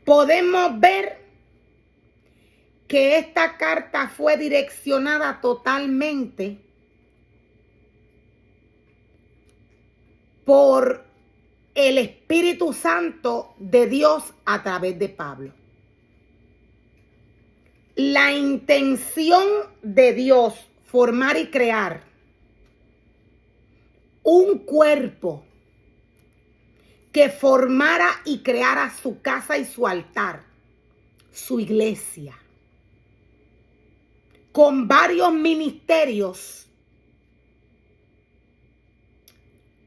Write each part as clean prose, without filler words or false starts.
podemos ver que esta carta fue direccionada totalmente por el Espíritu Santo de Dios a través de Pablo. La intención de Dios formar y crear un cuerpo que formara y creara su casa y su altar, su iglesia, con varios ministerios.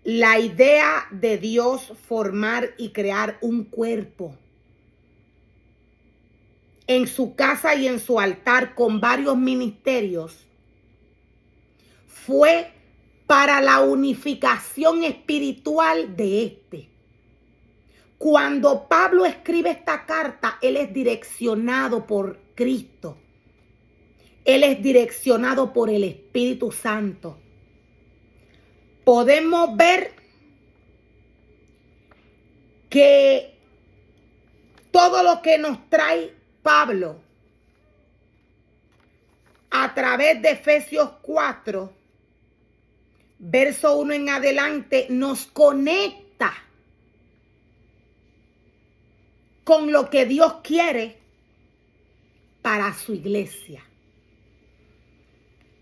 La idea de Dios formar y crear un cuerpo en su casa y en su altar con varios ministerios fue para la unificación espiritual de este. Cuando Pablo escribe esta carta, él es direccionado por Cristo. Él es direccionado por el Espíritu Santo. Podemos ver que todo lo que nos trae Pablo a través de Efesios 4, verso 1 en adelante, nos conecta con lo que Dios quiere para su iglesia.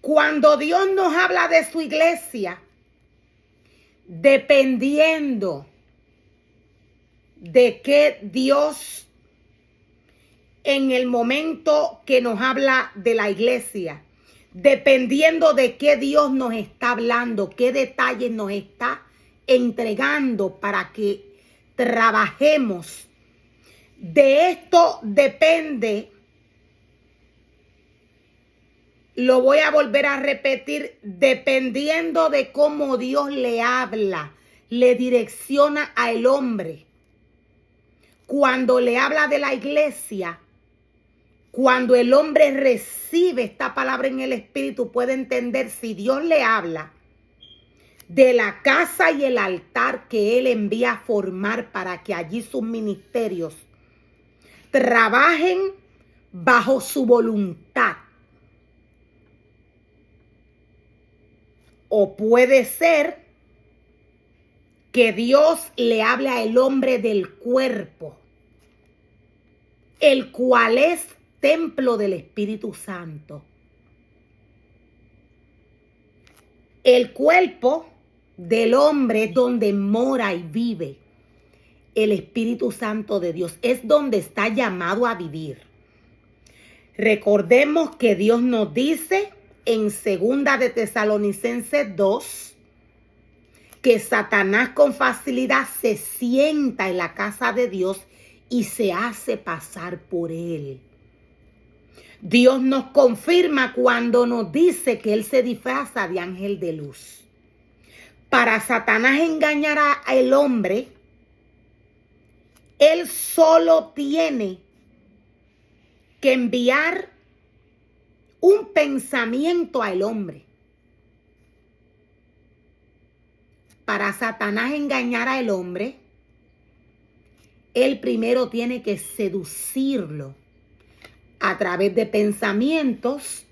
Cuando Dios nos habla de su iglesia, dependiendo de qué Dios en el momento que nos habla de la iglesia, dependiendo de qué Dios nos está hablando, qué detalles nos está entregando para que trabajemos. De esto depende, lo voy a volver a repetir, dependiendo de cómo Dios le habla, le direcciona al hombre. Cuando le habla de la iglesia, cuando el hombre recibe esta palabra en el Espíritu, puede entender si Dios le habla de la casa y el altar que Él envía a formar para que allí sus ministerios trabajen bajo su voluntad. O puede ser que Dios le hable al hombre del cuerpo, el cual es templo del Espíritu Santo. El cuerpo del hombre es donde mora y vive el Espíritu Santo de Dios. Es donde está llamado a vivir. Recordemos que Dios nos dice en 2 de Tesalonicenses 2 que Satanás con facilidad se sienta en la casa de Dios y se hace pasar por él. Dios nos confirma cuando nos dice que él se disfraza de ángel de luz. Para Satanás engañar al hombre, él solo tiene que enviar un pensamiento al hombre. Para Satanás engañar al hombre, él primero tiene que seducirlo a través de pensamientos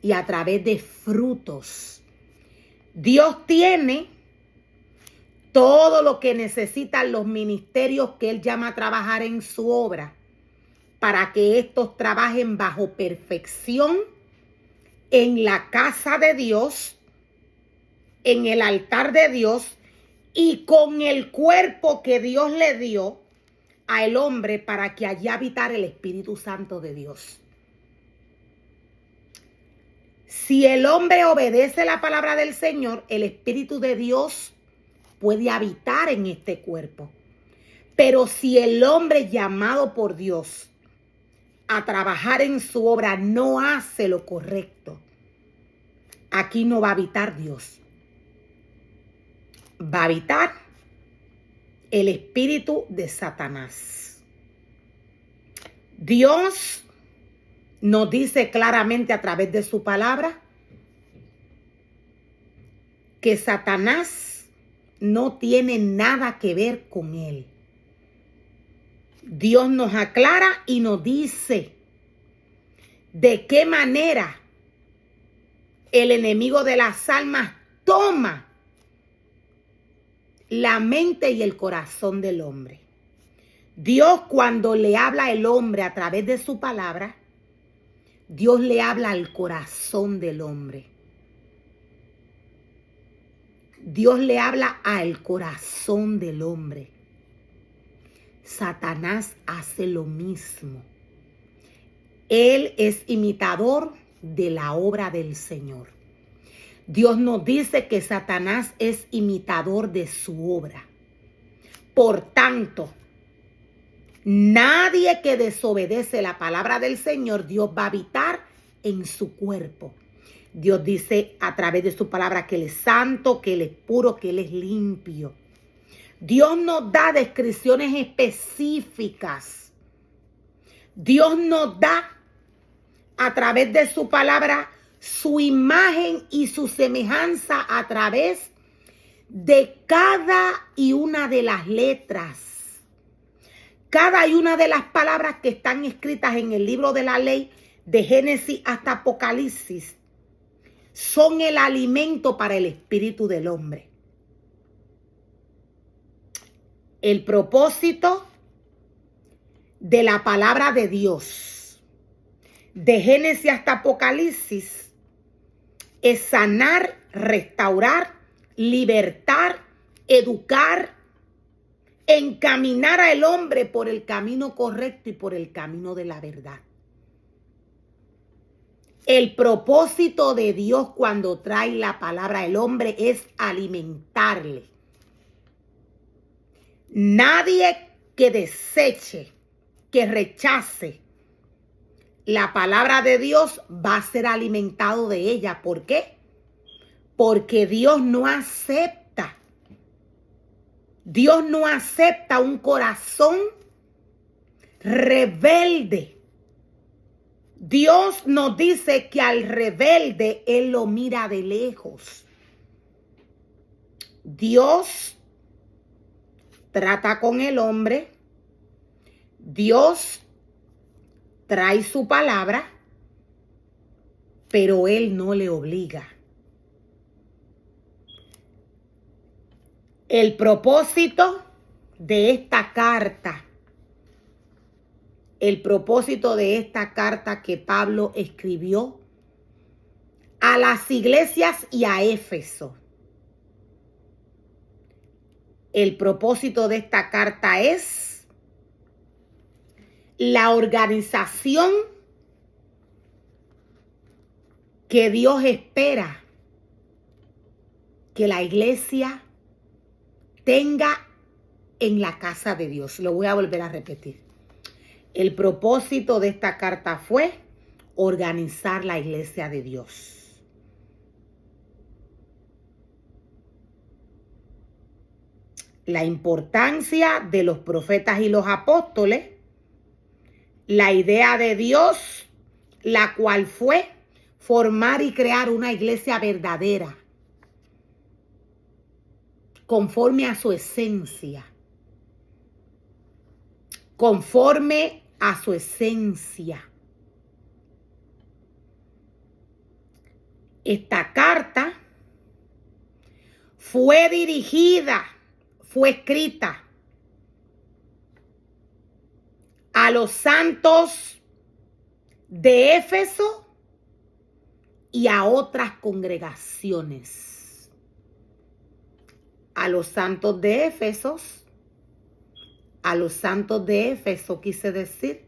y a través de frutos. Dios tiene todo lo que necesitan los ministerios que Él llama a trabajar en su obra para que estos trabajen bajo perfección en la casa de Dios, en el altar de Dios y con el cuerpo que Dios le dio al hombre para que allí habitara el Espíritu Santo de Dios. Si el hombre obedece la palabra del Señor, el Espíritu de Dios puede habitar en este cuerpo. Pero si el hombre llamado por Dios a trabajar en su obra no hace lo correcto, aquí no va a habitar Dios. Va a habitar el espíritu de Satanás. Dios nos dice claramente a través de su palabra que Satanás no tiene nada que ver con él. Dios nos aclara y nos dice de qué manera el enemigo de las almas toma la mente y el corazón del hombre. Dios, cuando le habla al hombre a través de su palabra, Dios le habla al corazón del hombre. Dios le habla al corazón del hombre. Satanás hace lo mismo. Él es imitador de la obra del Señor. Dios nos dice que Satanás es imitador de su obra. Por tanto, nadie que desobedece la palabra del Señor, Dios va a habitar en su cuerpo. Dios dice a través de su palabra que Él es santo, que Él es puro, que Él es limpio. Dios nos da descripciones específicas. Dios nos da a través de su palabra su imagen y su semejanza a través de cada y una de las letras. Cada y una de las palabras que están escritas en el libro de la ley, de Génesis hasta Apocalipsis, son el alimento para el espíritu del hombre. El propósito de la palabra de Dios, de Génesis hasta Apocalipsis, es sanar, restaurar, libertar, educar, encaminar al hombre por el camino correcto y por el camino de la verdad. El propósito de Dios cuando trae la palabra al hombre es alimentarle. Nadie que deseche, que rechace la palabra de Dios va a ser alimentado de ella. ¿Por qué? Porque Dios no acepta un corazón rebelde. Dios nos dice que al rebelde Él lo mira de lejos. Dios trata con el hombre. Dios trae su palabra, pero Él no le obliga. El propósito de esta carta, que Pablo escribió a las iglesias y a Éfeso. El propósito de esta carta es la organización que Dios espera que la iglesia tenga en la casa de Dios. Lo voy a volver a repetir. El propósito de esta carta fue organizar la iglesia de Dios. La importancia de los profetas y los apóstoles, la idea de Dios, la cual fue formar y crear una iglesia verdadera, conforme a su esencia. Conforme a su esencia. Esta carta fue escrita a los santos de Éfeso y a otras congregaciones. A los santos de Éfeso, quise decir,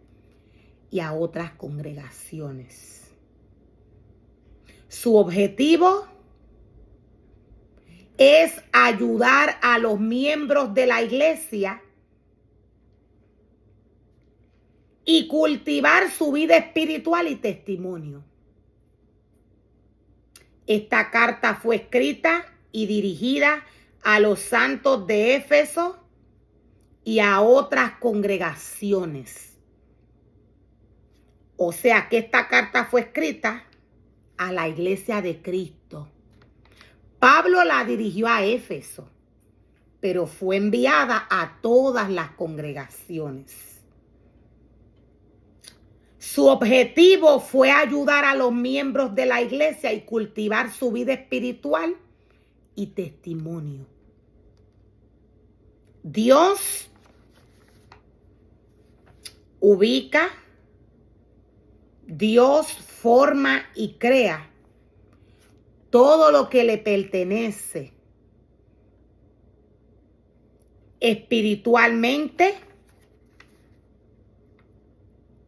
y a otras congregaciones. Su objetivo es ayudar a los miembros de la iglesia y cultivar su vida espiritual y testimonio. Esta carta fue escrita y dirigida a los santos de Éfeso y a otras congregaciones. O sea que esta carta fue escrita a la iglesia de Cristo. Pablo la dirigió a Éfeso, pero fue enviada a todas las congregaciones. Su objetivo fue ayudar a los miembros de la iglesia y cultivar su vida espiritual y testimonio. Dios ubica, Dios forma y crea todo lo que le pertenece espiritualmente,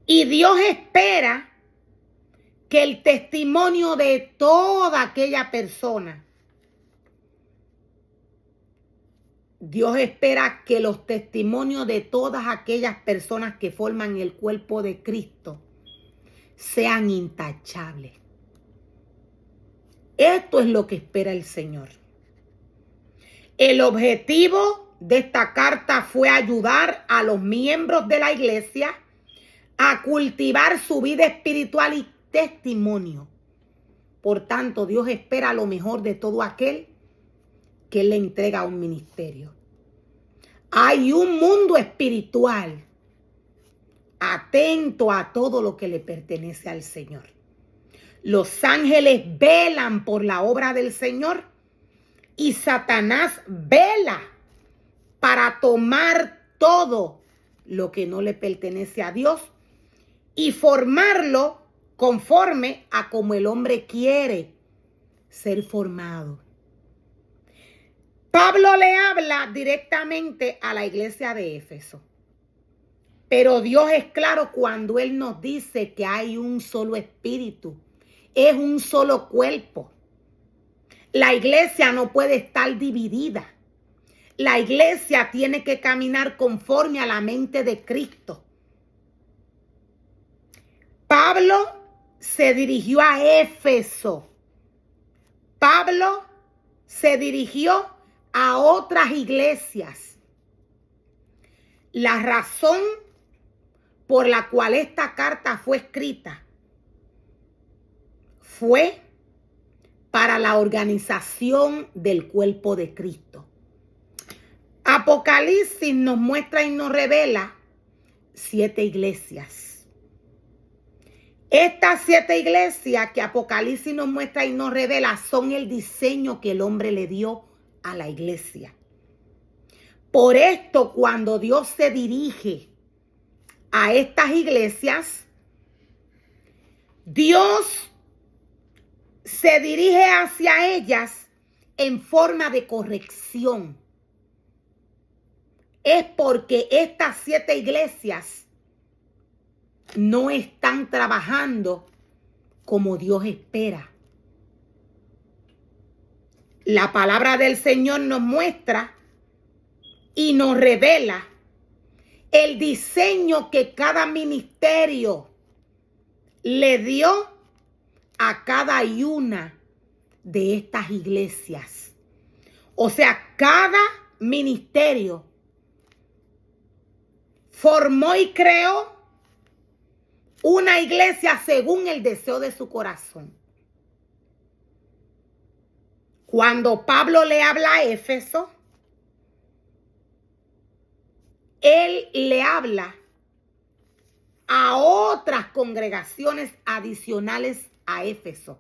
y Dios espera que el testimonio de toda aquella persona, Dios espera que los testimonios de todas aquellas personas que forman el cuerpo de Cristo sean intachables. Esto es lo que espera el Señor. El objetivo de esta carta fue ayudar a los miembros de la iglesia a cultivar su vida espiritual y testimonio. Por tanto, Dios espera lo mejor de todo aquel que le entrega un ministerio. Hay un mundo espiritual atento a todo lo que le pertenece al Señor. Los ángeles velan por la obra del Señor y Satanás vela para tomar todo lo que no le pertenece a Dios y formarlo conforme a como el hombre quiere ser formado. Pablo le habla directamente a la iglesia de Éfeso. Pero Dios es claro cuando Él nos dice que hay un solo espíritu, es un solo cuerpo. La iglesia no puede estar dividida. La iglesia tiene que caminar conforme a la mente de Cristo. Pablo se dirigió a Éfeso. Pablo se dirigió a otras iglesias. La razón por la cual esta carta fue escrita fue para la organización del cuerpo de Cristo. Apocalipsis nos muestra y nos revela 7 iglesias. Estas 7 iglesias que Apocalipsis nos muestra y nos revela son el diseño que el hombre le dio a la iglesia. Por esto, cuando Dios se dirige a estas iglesias, Dios se dirige hacia ellas en forma de corrección. Es porque estas 7 iglesias no están trabajando como Dios espera. La palabra del Señor nos muestra y nos revela el diseño que cada ministerio le dio a cada una de estas iglesias. O sea, cada ministerio formó y creó una iglesia según el deseo de su corazón. Cuando Pablo le habla a Éfeso, él le habla a otras congregaciones adicionales a Éfeso.